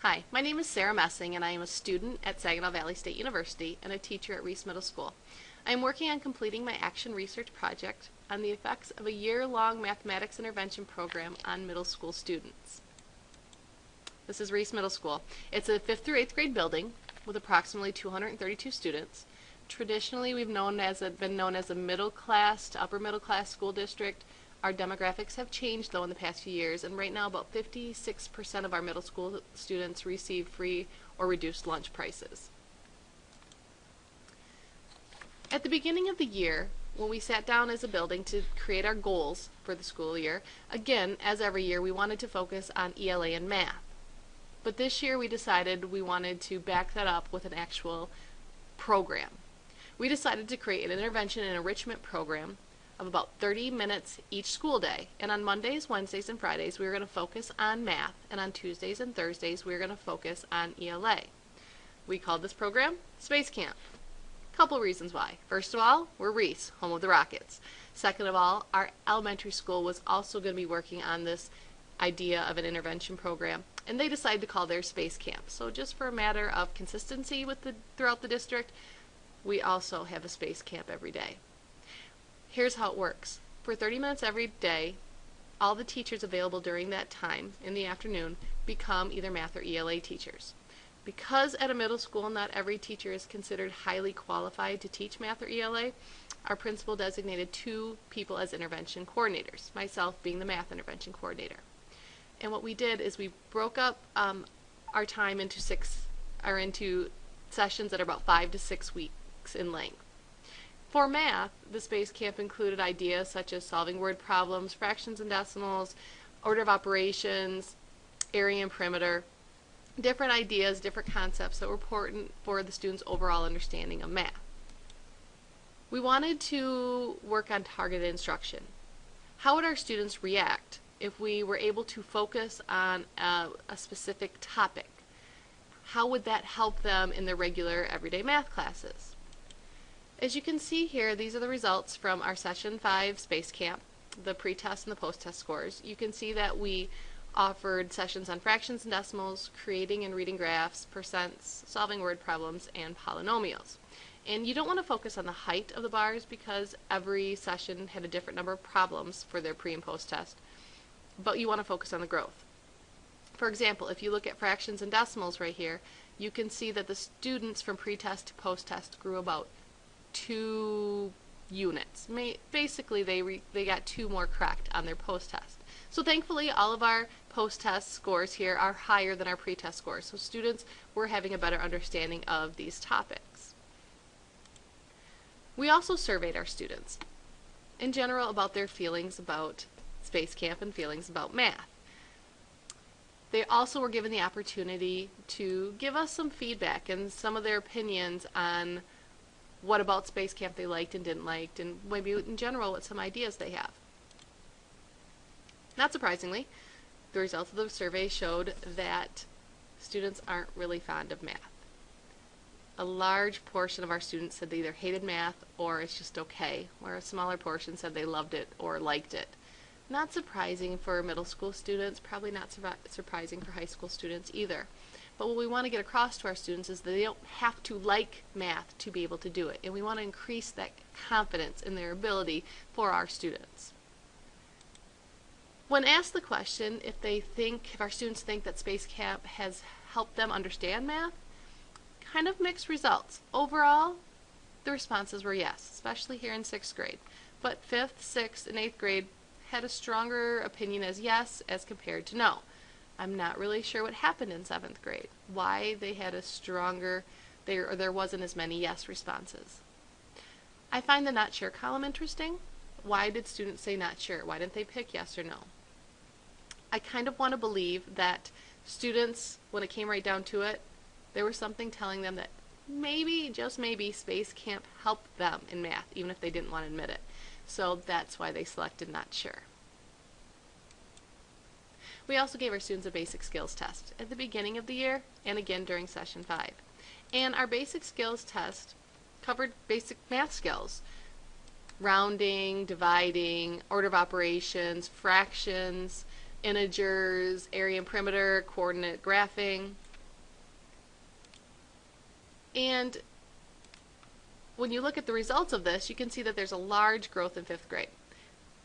Hi, my name is Sarah Messing and I am a student at Saginaw Valley State University and a teacher at Reese Middle School. I am working on completing my action research project on the effects of a year-long mathematics intervention program on middle school students. This is Reese Middle School. It's a 5th through 8th grade building with approximately 232 students. Traditionally, we've been known as a middle class to upper middle class school district. Our demographics have changed though in the past few years, and right now about 56% of our middle school students receive free or reduced lunch prices. At the beginning of the year, when we sat down as a building to create our goals for the school year, again, as every year, we wanted to focus on ELA and math. But this year we decided we wanted to back that up with an actual program. We decided to create an intervention and enrichment program of about 30 minutes each school day. And on Mondays, Wednesdays, and Fridays, we were going to focus on math. And on Tuesdays and Thursdays, we were going to focus on ELA. We called this program Space Camp. Couple reasons why. First of all, we're Reese, home of the Rockets. Second of all, our elementary school was also going to be working on this idea of an intervention program, and they decided to call theirs Space Camp. So just for a matter of consistency throughout the district, we also have a Space Camp every day. Here's how it works. For 30 minutes every day, all the teachers available during that time in the afternoon become either math or ELA teachers. Because at a middle school not every teacher is considered highly qualified to teach math or ELA, our principal designated 2 people as intervention coordinators, myself being the math intervention coordinator. And what we did is we broke up our time into sessions that are about 5 to 6 weeks in length. For math, the Space Camp included ideas such as solving word problems, fractions and decimals, order of operations, area and perimeter, different ideas, different concepts that were important for the students' overall understanding of math. We wanted to work on targeted instruction. How would our students react if we were able to focus on a specific topic? How would that help them in their regular everyday math classes? As you can see here, these are the results from our Session 5 Space Camp, the pre-test and the post-test scores. You can see that we offered sessions on fractions and decimals, creating and reading graphs, percents, solving word problems, and polynomials. And you don't want to focus on the height of the bars because every session had a different number of problems for their pre and post test, but you want to focus on the growth. For example, if you look at fractions and decimals right here, you can see that the students from pre-test to post-test grew about 2 units. Basically, they got 2 more correct on their post-test. So thankfully, all of our post-test scores here are higher than our pre-test scores. So students were having a better understanding of these topics. We also surveyed our students in general about their feelings about Space Camp and feelings about math. They also were given the opportunity to give us some feedback and some of their opinions on what about Space Camp they liked and didn't like, and maybe in general what some ideas they have. Not surprisingly, the results of the survey showed that students aren't really fond of math. A large portion of our students said they either hated math or it's just okay, where a smaller portion said they loved it or liked it. Not surprising for middle school students, probably not surprising for high school students either. But what we want to get across to our students is that they don't have to like math to be able to do it, and we want to increase that confidence in their ability for our students. When asked the question if our students think that Space Camp has helped them understand math, kind of mixed results. Overall, the responses were yes, especially here in 6th grade. But 5th, 6th, and 8th grade had a stronger opinion as yes as compared to no. I'm not really sure what happened in 7th grade, why they had a stronger, there wasn't as many yes responses. I find the not sure column interesting. Why did students say not sure? Why didn't they pick yes or no? I kind of want to believe that students, when it came right down to it, there was something telling them that maybe, just maybe, Space Camp helped them in math, even if they didn't want to admit it. So that's why they selected not sure. We also gave our students a basic skills test at the beginning of the year and again during Session 5. And our basic skills test covered basic math skills: rounding, dividing, order of operations, fractions, integers, area and perimeter, coordinate graphing. And when you look at the results of this, you can see that there's a large growth in 5th grade.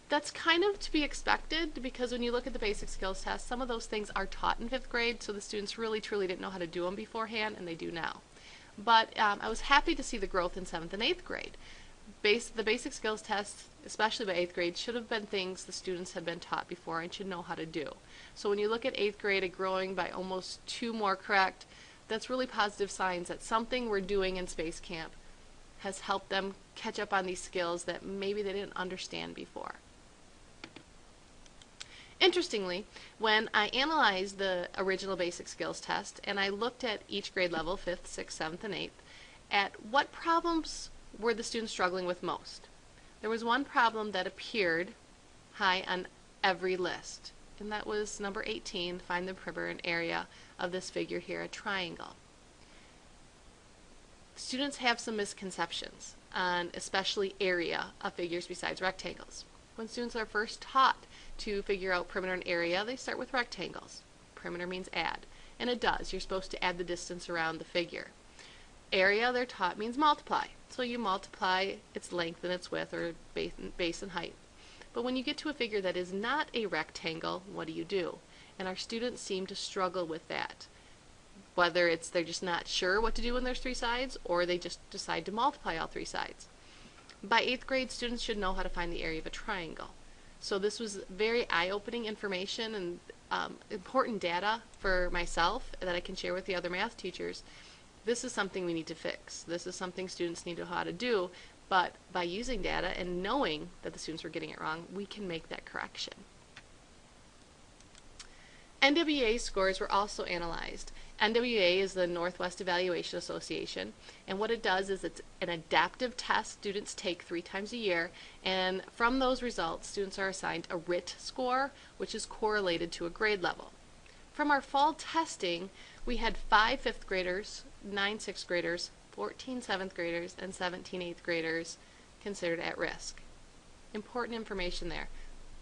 That's kind of to be expected, because when you look at the basic skills test, some of those things are taught in 5th grade, so the students really truly didn't know how to do them beforehand, and they do now. But I was happy to see the growth in 7th and 8th grade. The basic skills test, especially by 8th grade, should have been things the students had been taught before and should know how to do. So when you look at 8th grade growing by almost 2 more correct, that's really positive signs that something we're doing in Space Camp has helped them catch up on these skills that maybe they didn't understand before. Interestingly, when I analyzed the original basic skills test and I looked at each grade level, 5th, 6th, 7th, and 8th, at what problems were the students struggling with most, there was one problem that appeared high on every list, and that was number 18, find the perimeter and area of this figure here, a triangle. Students have some misconceptions on especially area of figures besides rectangles. When students are first taught to figure out perimeter and area, they start with rectangles. Perimeter means add, and it does. You're supposed to add the distance around the figure. Area, they're taught, means multiply. So you multiply its length and its width, or base and height. But when you get to a figure that is not a rectangle, what do? And our students seem to struggle with that. Whether it's they're just not sure what to do when there's 3 sides, or they just decide to multiply all 3 sides. By 8th grade, students should know how to find the area of a triangle. So this was very eye-opening information and important data for myself that I can share with the other math teachers. This is something we need to fix. This is something students need to know how to do, but by using data and knowing that the students were getting it wrong, we can make that correction. NWEA scores were also analyzed. NWEA is the Northwest Evaluation Association, and what it does is it's an adaptive test students take 3 times a year, and from those results students are assigned a RIT score, which is correlated to a grade level. From our fall testing, we had 5 5th graders, 9 6th graders, 14 7th graders, and 17 8th graders considered at risk. Important information there.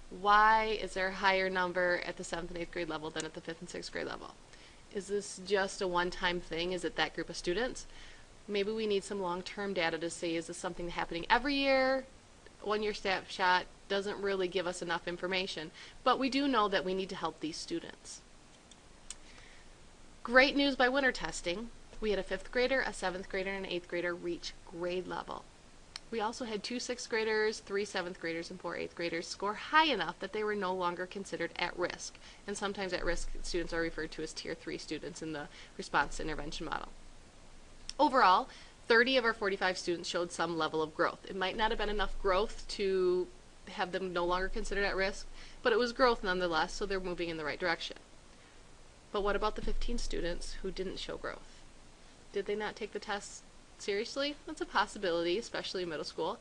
Why is there a higher number at the 7th and 8th grade level than at the 5th and 6th grade level? Is this just a one-time thing? Is it that group of students? Maybe we need some long-term data to see, is this something happening every year? 1-year snapshot doesn't really give us enough information, but we do know that we need to help these students. Great news by winter testing. We had a 5th grader, a 7th grader, and an 8th grader reach grade level. We also had 2 6th graders, 3 7th graders, and 4 8th graders score high enough that they were no longer considered at risk. And sometimes at risk students are referred to as Tier 3 students in the response to intervention model. Overall, 30 of our 45 students showed some level of growth. It might not have been enough growth to have them no longer considered at risk, but it was growth nonetheless, so they're moving in the right direction. But what about the 15 students who didn't show growth? Did they not take the tests seriously? That's a possibility, especially in middle school.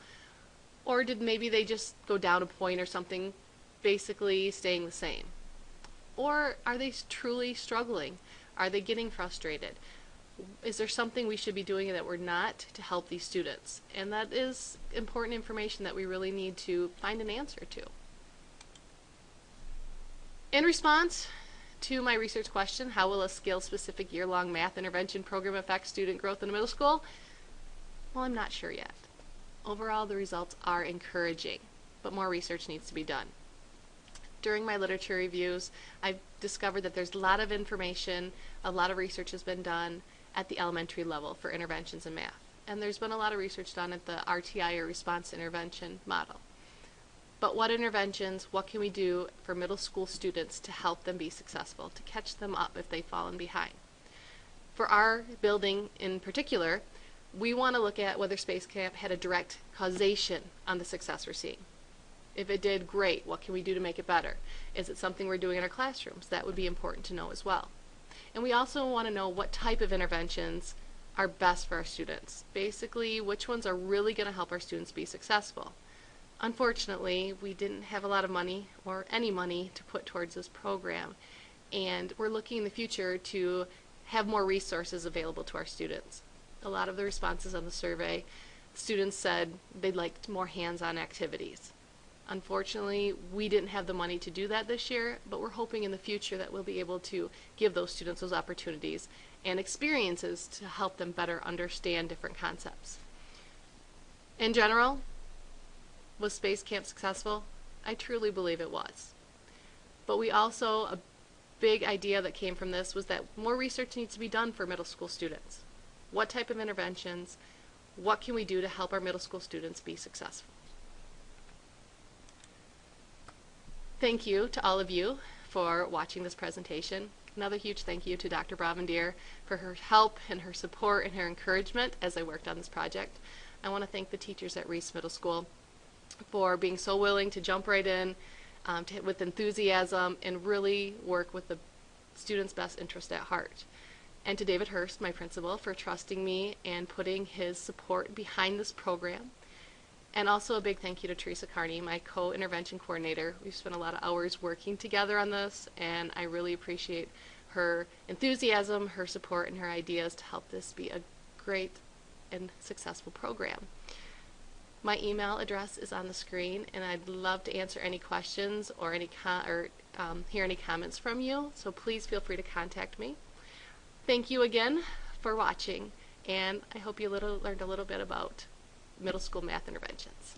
Or did maybe they just go down a point or something, basically staying the same? Or are they truly struggling? Are they getting frustrated? Is there something we should be doing that we're not to help these students? And that is important information that we really need to find an answer to. In response to my research question, how will a skill-specific year-long math intervention program affect student growth in the middle school? Well, I'm not sure yet. Overall, the results are encouraging, but more research needs to be done. During my literature reviews, I've discovered that there's a lot of information, a lot of research has been done at the elementary level for interventions in math. And there's been a lot of research done at the RTI, or response intervention model. But what interventions, what can we do for middle school students to help them be successful, to catch them up if they've fallen behind? For our building in particular, we want to look at whether Space Camp had a direct causation on the success we're seeing. If it did, great. What can we do to make it better? Is it something we're doing in our classrooms? That would be important to know as well. And we also want to know what type of interventions are best for our students. Basically, which ones are really going to help our students be successful. Unfortunately, we didn't have a lot of money, or any money, to put towards this program. And we're looking in the future to have more resources available to our students. A lot of the responses on the survey, students said they'd like more hands-on activities. Unfortunately, we didn't have the money to do that this year, but we're hoping in the future that we'll be able to give those students those opportunities and experiences to help them better understand different concepts. In general, was Space Camp successful? I truly believe it was. But we also, a big idea that came from this was that more research needs to be done for middle school students. What type of interventions? What can we do to help our middle school students be successful? Thank you to all of you for watching this presentation. Another huge thank you to Dr. Bravendier for her help and her support and her encouragement as I worked on this project. I want to thank the teachers at Reese Middle School for being so willing to jump right in with enthusiasm and really work with the students' best interest at heart. And to David Hurst, my principal, for trusting me and putting his support behind this program. And also a big thank you to Teresa Carney, my co-intervention coordinator. We've spent a lot of hours working together on this, and I really appreciate her enthusiasm, her support, and her ideas to help this be a great and successful program. My email address is on the screen, and I'd love to answer any questions or hear any comments from you, so please feel free to contact me. Thank you again for watching, and I hope you learned a little bit about middle school math interventions.